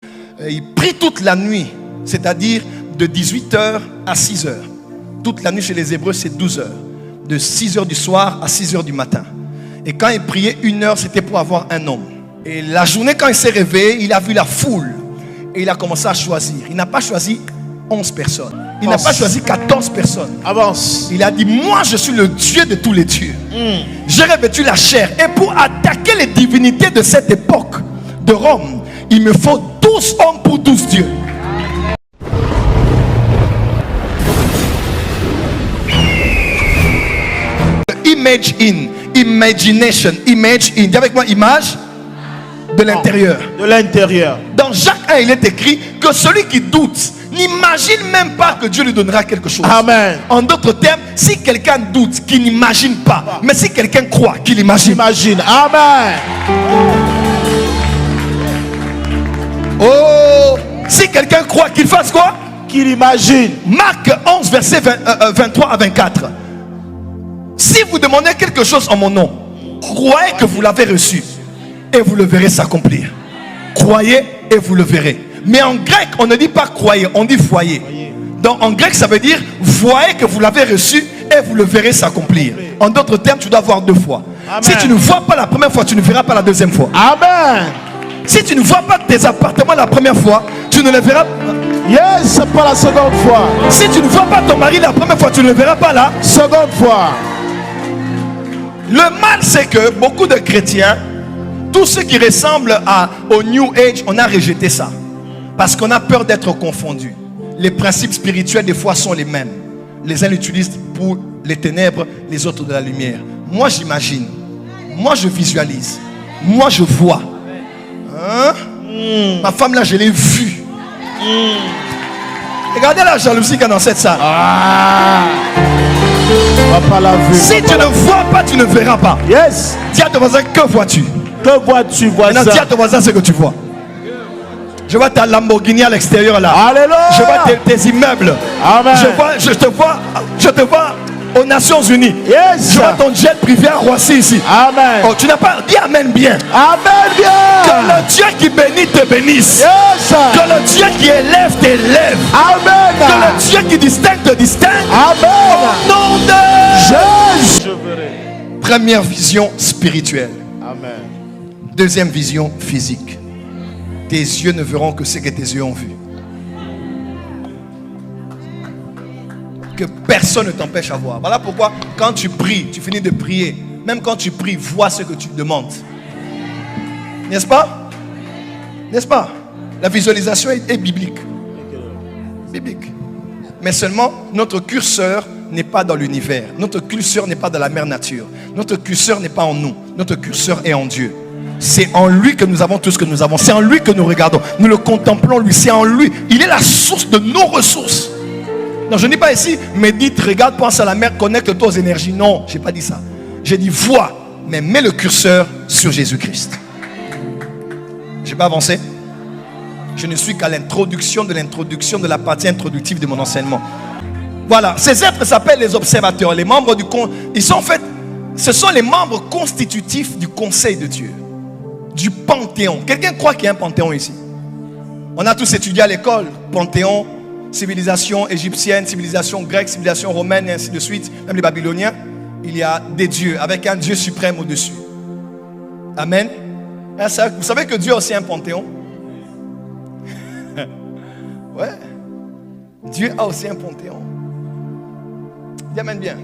Il prie toute la nuit, c'est-à-dire de 18h à 6h. Toute la nuit chez les Hébreux, c'est 12 heures. De 6h du soir à 6h du matin. Et quand il priait 1 heure, c'était pour avoir un homme. Et la journée, quand il s'est réveillé, il a vu la foule. Et il a commencé à choisir. Il n'a pas choisi 11 personnes. Il n'a pas choisi 14 personnes. Avance. Il a dit, moi je suis le Dieu de tous les dieux. J'ai revêtu la chair. Et pour attaquer les divinités de cette époque de Rome, il me faut 12 hommes pour 12 dieux. Image in, imagination, image in. Dis avec moi, image de l'intérieur. De l'intérieur. Dans Jacques 1, il est écrit que celui qui doute n'imagine même pas que Dieu lui donnera quelque chose. Amen. En d'autres termes, si quelqu'un doute, qu'il n'imagine pas. Mais si quelqu'un croit, qu'il imagine. Imagine. Amen. Oh, si quelqu'un croit, qu'il fasse quoi? Qu'il imagine. Marc 11, verset 23 à 24. Si vous demandez quelque chose en mon nom, croyez que vous l'avez reçu et vous le verrez s'accomplir. Croyez et vous le verrez. Mais en grec, on ne dit pas croyez, on dit voyez. Donc en grec, ça veut dire voyez que vous l'avez reçu et vous le verrez s'accomplir. En d'autres termes, tu dois voir 2 fois. Amen. Si tu ne vois pas la première fois, tu ne verras pas la deuxième fois. Amen. Si tu ne vois pas tes appartements la première fois, tu ne les verras pas. Yes, c'est pas la seconde fois. Si tu ne vois pas ton mari la première fois, tu ne le verras pas la seconde fois. Le mal, c'est que beaucoup de chrétiens, tout ce qui ressemble au New Age, on a rejeté ça. Parce qu'on a peur d'être confondu. Les principes spirituels, des fois, sont les mêmes. Les uns l'utilisent pour les ténèbres, les autres de la lumière. Moi, j'imagine. Moi, je visualise. Moi, je vois. Hein? Ma femme, là, je l'ai vue. Regardez la jalousie qu'il y a dans cette salle. Pas la vue. Si tu ne vois pas, tu ne verras pas. Yes. Dis à ton voisin, que vois-tu? Que vois-tu, voisin? Maintenant, dis à ton voisin ce que tu vois. Je vois ta Lamborghini à l'extérieur là. Alléluia. Je vois tes immeubles. Amen. Je te vois aux Nations Unies. Yes. Je vois ton jet privé à Roissy ici. Amen. Oh, tu n'as pas dit amen bien. Amen bien. Que le Dieu qui bénit te bénisse. Yes. Que le Dieu qui élève t'élève. Amen. Que le Dieu qui distingue te distingue. Amen. Au nom de Jésus. Je verrai. Première vision spirituelle. Amen. Deuxième vision physique. Tes yeux ne verront que ce que tes yeux ont vu. Que personne ne t'empêche à voir. Voilà pourquoi quand tu pries, tu finis de prier. Même quand tu pries, vois ce que tu demandes. N'est-ce pas? N'est-ce pas? La visualisation est biblique. Biblique. Mais seulement, notre curseur n'est pas dans l'univers. Notre curseur n'est pas dans la mère nature. Notre curseur n'est pas en nous. Notre curseur est en Dieu. C'est en lui que nous avons tout ce que nous avons. C'est en lui que nous regardons. Nous le contemplons, lui. C'est en lui. Il est la source de nos ressources. Non, je ne dis pas ici, médite, regarde, pense à la mer, connecte-toi aux énergies. Non, je n'ai pas dit ça. J'ai dit vois, mais mets le curseur sur Jésus-Christ. Je n'ai pas avancé. Je ne suis qu'à l'introduction de la partie introductive de mon enseignement. Voilà, ces êtres s'appellent les observateurs. Les membres du ils sont en fait, ce sont les membres constitutifs du conseil de Dieu. Du panthéon. Quelqu'un croit qu'il y a un panthéon ici? On a tous étudié à l'école. Panthéon, civilisation égyptienne, civilisation grecque, civilisation romaine et ainsi de suite. Même les Babyloniens. Il y a des dieux avec un Dieu suprême au-dessus. Amen. Vous savez que Dieu a aussi un panthéon? Ouais. Dieu a aussi un panthéon. Dis amen bien.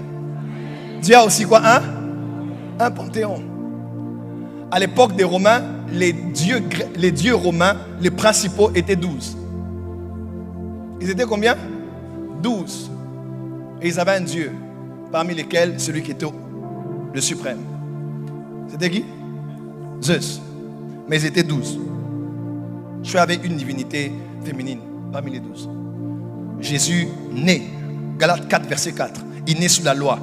Dieu a aussi quoi? Un panthéon. À l'époque des Romains, les dieux romains, les principaux étaient 12. Ils étaient combien? 12. Et ils avaient un Dieu, parmi lesquels celui qui était le suprême. C'était qui? Zeus. Mais ils étaient 12. Je suis avec une divinité féminine parmi les 12. Jésus naît, Galates 4, verset 4. Il naît sous la loi.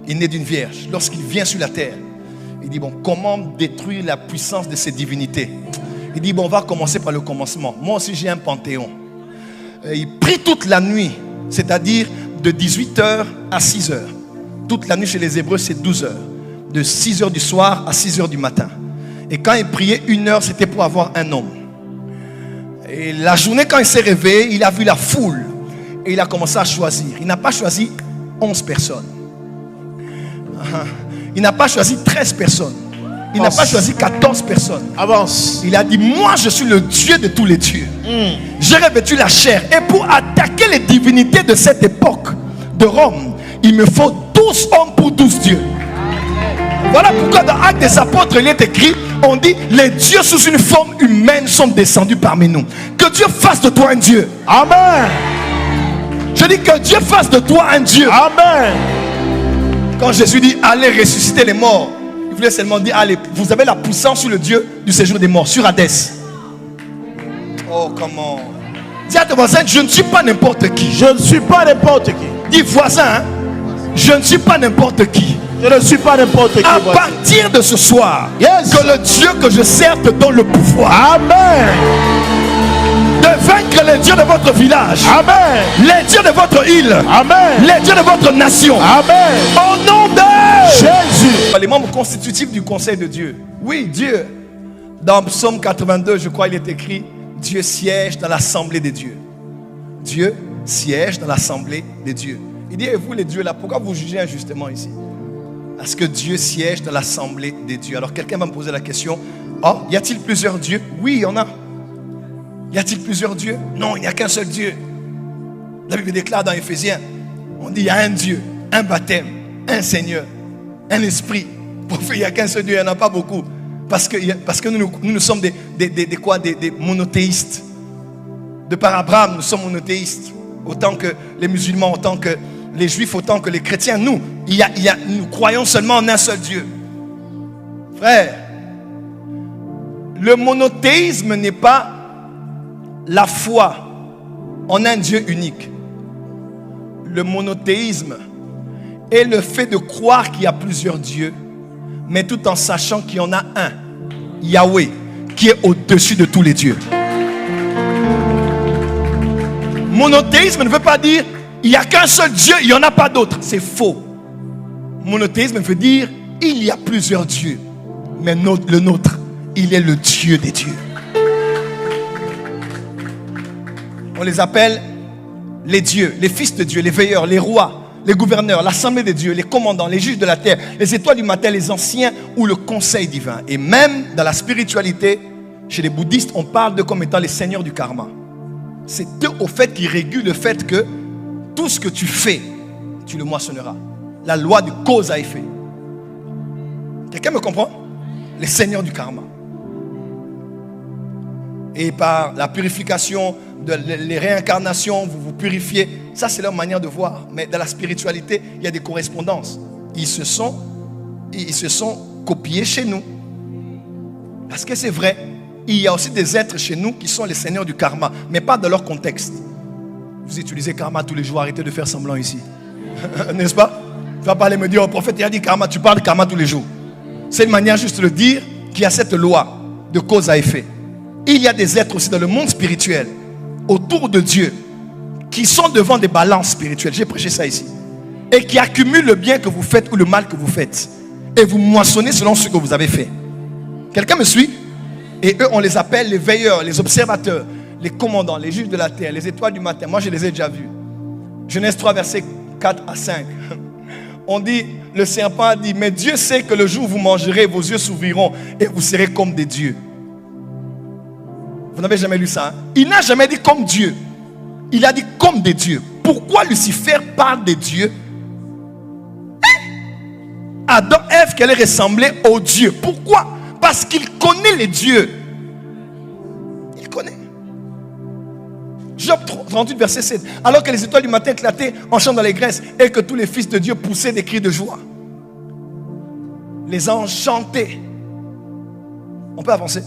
Il naît d'une vierge. Lorsqu'il vient sur la terre, il dit, bon, comment détruire la puissance de ces divinités? Il dit, bon, on va commencer par le commencement. Moi aussi, j'ai un panthéon. Il prie toute la nuit, c'est-à-dire de 18h à 6h. Toute la nuit chez les Hébreux, c'est 12 heures. De 6h du soir à 6h du matin. Et quand il priait 1 heure, c'était pour avoir un homme. Et la journée, quand il s'est réveillé, il a vu la foule. Et il a commencé à choisir. Il n'a pas choisi 11 personnes. Il n'a pas choisi 13 personnes. Il n'a pas choisi 14 personnes. Avance. Il a dit, moi je suis le Dieu de tous les dieux. J'ai revêtu la chair. Et pour attaquer les divinités de cette époque de Rome, il me faut 12 hommes pour 12 dieux. Voilà pourquoi dans Actes des Apôtres, il est écrit, on dit, les dieux sous une forme humaine sont descendus parmi nous. Que Dieu fasse de toi un Dieu. Amen. Je dis que Dieu fasse de toi un Dieu. Amen. Quand Jésus dit, allez ressusciter les morts, il voulait seulement dire, allez, vous avez la puissance sur le Dieu du séjour des morts, sur Hadès. Oh, comment? Dis à ton voisin, je ne suis pas n'importe qui. Je ne suis pas n'importe qui. Dis voisin, hein, je ne suis pas n'importe qui. Je ne suis pas n'importe qui. À voici. partir de ce soir, Yes. que le Dieu que je sers te donne le pouvoir Amen. de vaincre les dieux de votre village, Amen. les dieux de votre île, Amen. les dieux de votre nation. Amen. Au nom de Jésus. les membres constitutifs du conseil de Dieu. Oui, Dieu. Dans Psaume 82, je crois, il est écrit, Dieu siège dans l'assemblée des dieux. Dieu siège dans l'assemblée des dieux. Il dit, et vous les dieux là, pourquoi vous jugez injustement ici? Parce que Dieu siège dans l'assemblée des dieux. Alors quelqu'un va me poser la question, oh, y a-t-il plusieurs dieux? Oui, il y en a. Y a-t-il plusieurs dieux? Non, il n'y a qu'un seul Dieu. La Bible déclare dans Éphésiens, on dit il y a un Dieu, un baptême, un Seigneur, un esprit. Il n'y a qu'un seul Dieu, il n'y en a pas beaucoup. Parce que nous sommes des monothéistes. De par Abraham, nous sommes monothéistes. Autant que les musulmans, autant que les juifs, autant que les chrétiens. Nous croyons seulement en un seul Dieu. Frère, le monothéisme n'est pas la foi en un Dieu unique. Le monothéisme est le fait de croire qu'il y a plusieurs dieux, mais tout en sachant qu'il y en a un, Yahweh, qui est au-dessus de tous les dieux. Monothéisme ne veut pas dire il n'y a qu'un seul Dieu, il n'y en a pas d'autre. C'est faux. Monothéisme veut dire il y a plusieurs dieux, mais le nôtre, il est le Dieu des dieux. On les appelle les dieux, les fils de Dieu, les veilleurs, les rois, les gouverneurs, l'assemblée des dieux, les commandants, les juges de la terre, les étoiles du matin, les anciens ou le conseil divin. Et même dans la spiritualité, chez les bouddhistes, on parle d'eux comme étant les seigneurs du karma. C'est eux au fait qui régulent le fait que tout ce que tu fais, tu le moissonneras. La loi de cause à effet. Quelqu'un me comprend? Les seigneurs du karma. Et par la purification, les réincarnations, vous vous purifiez. Ça, c'est leur manière de voir. Mais dans la spiritualité, il y a des correspondances. Ils se sont copiés chez nous. Parce que c'est vrai, il y a aussi des êtres chez nous qui sont les seigneurs du karma, mais pas dans leur contexte. Vous utilisez karma tous les jours, arrêtez de faire semblant ici. N'est-ce pas? Tu vas pas aller me dire, oh, prophète, il a dit karma, tu parles de karma tous les jours. C'est une manière juste de dire qu'il y a cette loi de cause à effet. Il y a des êtres aussi dans le monde spirituel, autour de Dieu, qui sont devant des balances spirituelles. J'ai prêché ça ici. Et qui accumulent le bien que vous faites ou le mal que vous faites. Et vous moissonnez selon ce que vous avez fait. Quelqu'un me suit? Et eux, on les appelle les veilleurs, les observateurs, les commandants, les juges de la terre, les étoiles du matin. Moi, je les ai déjà vus. Genèse 3, versets 4 à 5. On dit, le serpent a dit, mais Dieu sait que le jour où vous mangerez, vos yeux s'ouvriront et vous serez comme des dieux. Vous n'avez jamais lu ça, hein? Il n'a jamais dit comme Dieu. Il a dit comme des dieux. Pourquoi Lucifer parle des dieux? Adam, Ève, qu'elle ressemblait aux dieux. Pourquoi? Parce qu'il connaît les dieux. Il connaît. Job 38, verset 7. Alors que les étoiles du matin éclataient en chant dans les graisses et que tous les fils de Dieu poussaient des cris de joie. Les anges chantaient. On peut avancer.